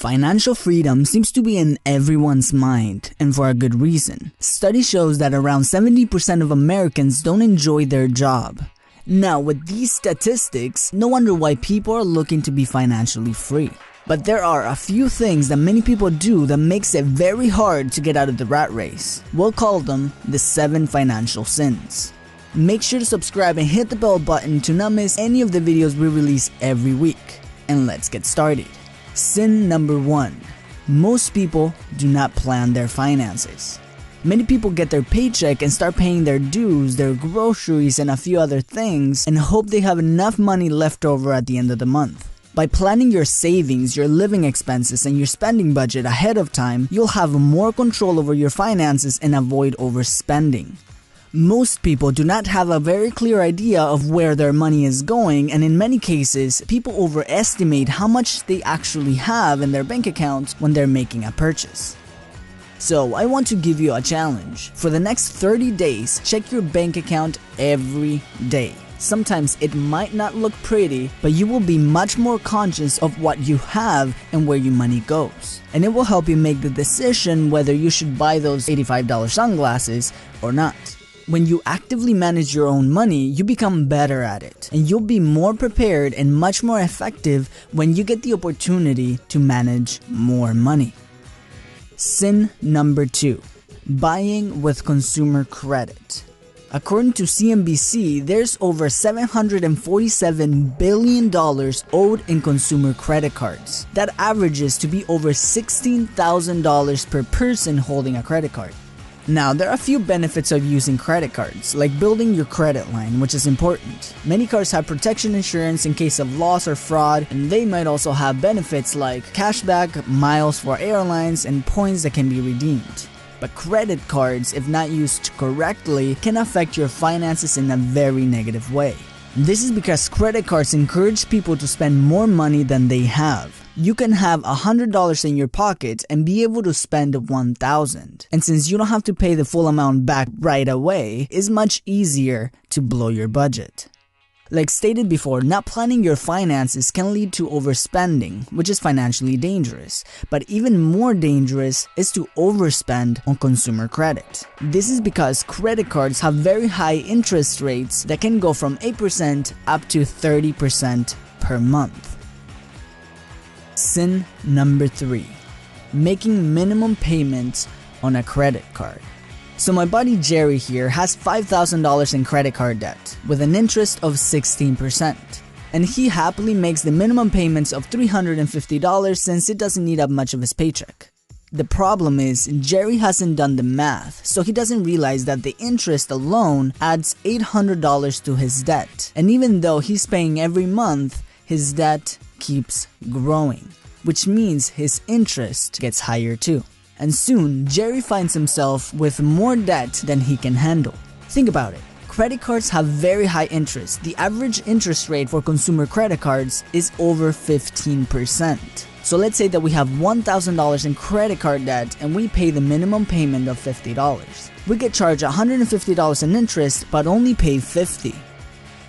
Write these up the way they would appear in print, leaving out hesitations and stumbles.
Financial freedom seems to be in everyone's mind, and for a good reason. Study shows that around 70% of Americans don't enjoy their job. Now, with these statistics, no wonder why people are looking to be financially free. But there are a few things that many people do that makes it very hard to get out of the rat race. We'll call them the 7 financial sins. Make sure to subscribe and hit the bell button to not miss any of the videos we release every week. And let's get started. Sin number 1. Most people do not plan their finances. Many people get their paycheck and start paying their dues, their groceries, and a few other things and hope they have enough money left over at the end of the month. By planning your savings, your living expenses, and your spending budget ahead of time, you'll have more control over your finances and avoid overspending. Most people do not have a very clear idea of where their money is going, and in many cases, people overestimate how much they actually have in their bank accounts when they're making a purchase. So, I want to give you a challenge. For the next 30 days, check your bank account every day. Sometimes it might not look pretty, but you will be much more conscious of what you have and where your money goes. And it will help you make the decision whether you should buy those $85 sunglasses or not. When you actively manage your own money, you become better at it, and you'll be more prepared and much more effective when you get the opportunity to manage more money. Sin number 2. Buying with consumer credit. According to CNBC, there's over $747 billion owed in consumer credit cards. That averages to be over $16,000 per person holding a credit card. Now, there are a few benefits of using credit cards, like building your credit line, which is important. Many cards have protection insurance in case of loss or fraud, and they might also have benefits like cashback, miles for airlines, and points that can be redeemed. But credit cards, if not used correctly, can affect your finances in a very negative way. This is because credit cards encourage people to spend more money than they have. You can have $100 in your pocket and be able to spend $1,000. And since you don't have to pay the full amount back right away, it's much easier to blow your budget. Like stated before, not planning your finances can lead to overspending, which is financially dangerous. But even more dangerous is to overspend on consumer credit. This is because credit cards have very high interest rates that can go from 8% up to 30% per month. Sin number 3. Making minimum payments on a credit card. So my buddy Jerry here has $5,000 in credit card debt with an interest of 16%. And he happily makes the minimum payments of $350 since it doesn't eat up much of his paycheck. The problem is, Jerry hasn't done the math, so he doesn't realize that the interest alone adds $800 to his debt. And even though he's paying every month, his debt keeps growing, which means his interest gets higher too. And soon, Jerry finds himself with more debt than he can handle. Think about it. Credit cards have very high interest. The average interest rate for consumer credit cards is over 15%. So let's say that we have $1,000 in credit card debt and we pay the minimum payment of $50. We get charged $150 in interest but only pay $50.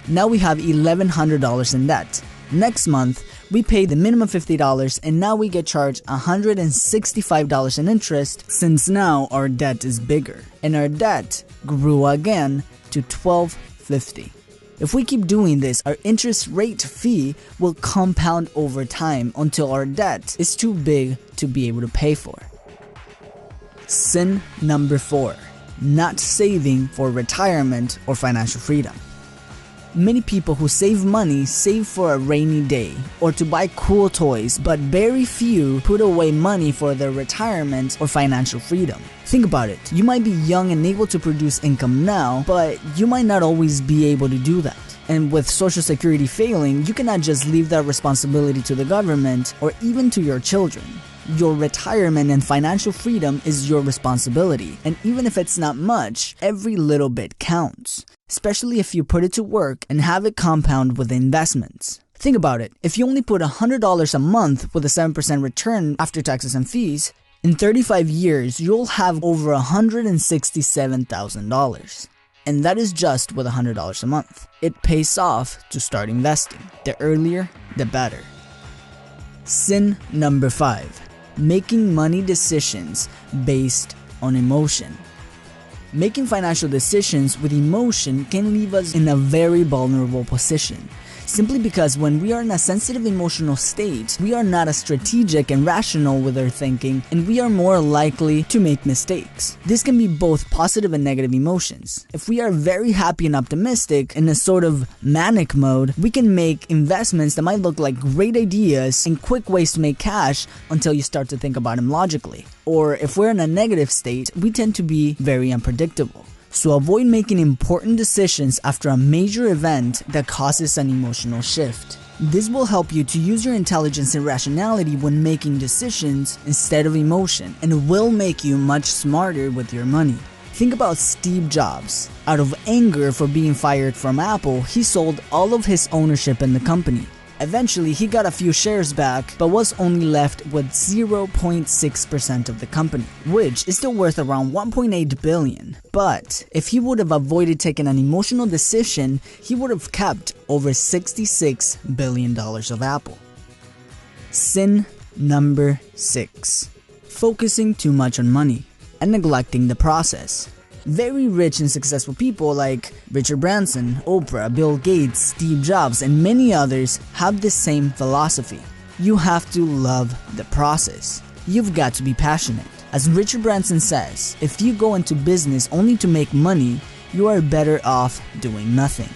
Now we have $1,100 in debt. Next month, we pay the minimum $50 and now we get charged $165 in interest since now our debt is bigger. And our debt grew again to $1,250. If we keep doing this, our interest rate fee will compound over time until our debt is too big to be able to pay for. Sin number 4. Not saving for retirement or financial freedom. Many people who save money save for a rainy day or to buy cool toys, but very few put away money for their retirement or financial freedom. Think about it. You might be young and able to produce income now, but you might not always be able to do that. And with Social Security failing, you cannot just leave that responsibility to the government or even to your children. Your retirement and financial freedom is your responsibility, and even if it's not much, every little bit counts, especially if you put it to work and have it compound with investments. Think about it. If you only put $100 a month with a 7% return after taxes and fees, in 35 years, you'll have over $167,000. And that is just with $100 a month. It pays off to start investing. The earlier, the better. Sin number 5. Making money decisions based on emotion. Making financial decisions with emotion can leave us in a very vulnerable position, simply because when we are in a sensitive emotional state, we are not as strategic and rational with our thinking, and we are more likely to make mistakes. This can be both positive and negative emotions. If we are very happy and optimistic in a sort of manic mode, we can make investments that might look like great ideas and quick ways to make cash until you start to think about them logically. Or if we're in a negative state, we tend to be very unpredictable. So avoid making important decisions after a major event that causes an emotional shift. This will help you to use your intelligence and rationality when making decisions instead of emotion, and will make you much smarter with your money. Think about Steve Jobs. Out of anger for being fired from Apple, he sold all of his ownership in the company. Eventually, he got a few shares back, but was only left with 0.6% of the company, which is still worth around $1.8 billion. But if he would have avoided taking an emotional decision, he would have kept over $66 billion of Apple. Sin number 6. Focusing too much on money and neglecting the process. Very rich and successful people like Richard Branson, Oprah, Bill Gates, Steve Jobs, and many others have the same philosophy. You have to love the process. You've got to be passionate. As Richard Branson says, if you go into business only to make money, you are better off doing nothing.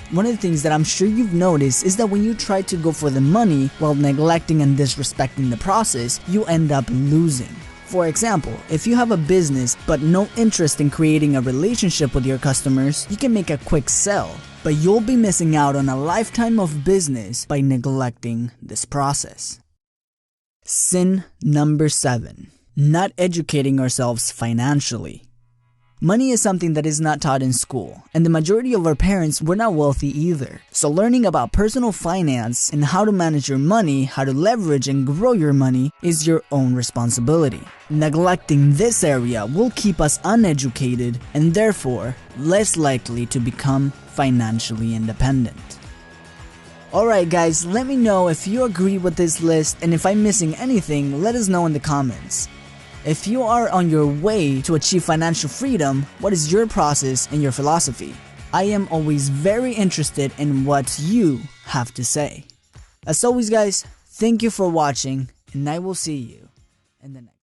One of the things that I'm sure you've noticed is that when you try to go for the money while neglecting and disrespecting the process, you end up losing. For example, if you have a business but no interest in creating a relationship with your customers, you can make a quick sell, but you'll be missing out on a lifetime of business by neglecting this process. Sin number 7. Not educating ourselves financially. Money is something that is not taught in school, and the majority of our parents were not wealthy either. So learning about personal finance and how to manage your money, how to leverage and grow your money is your own responsibility. Neglecting this area will keep us uneducated and therefore less likely to become financially independent. Alright guys, let me know if you agree with this list, and if I'm missing anything, let us know in the comments. If you are on your way to achieve financial freedom, what is your process and your philosophy? I am always very interested in what you have to say. As always guys, thank you for watching, and I will see you in the next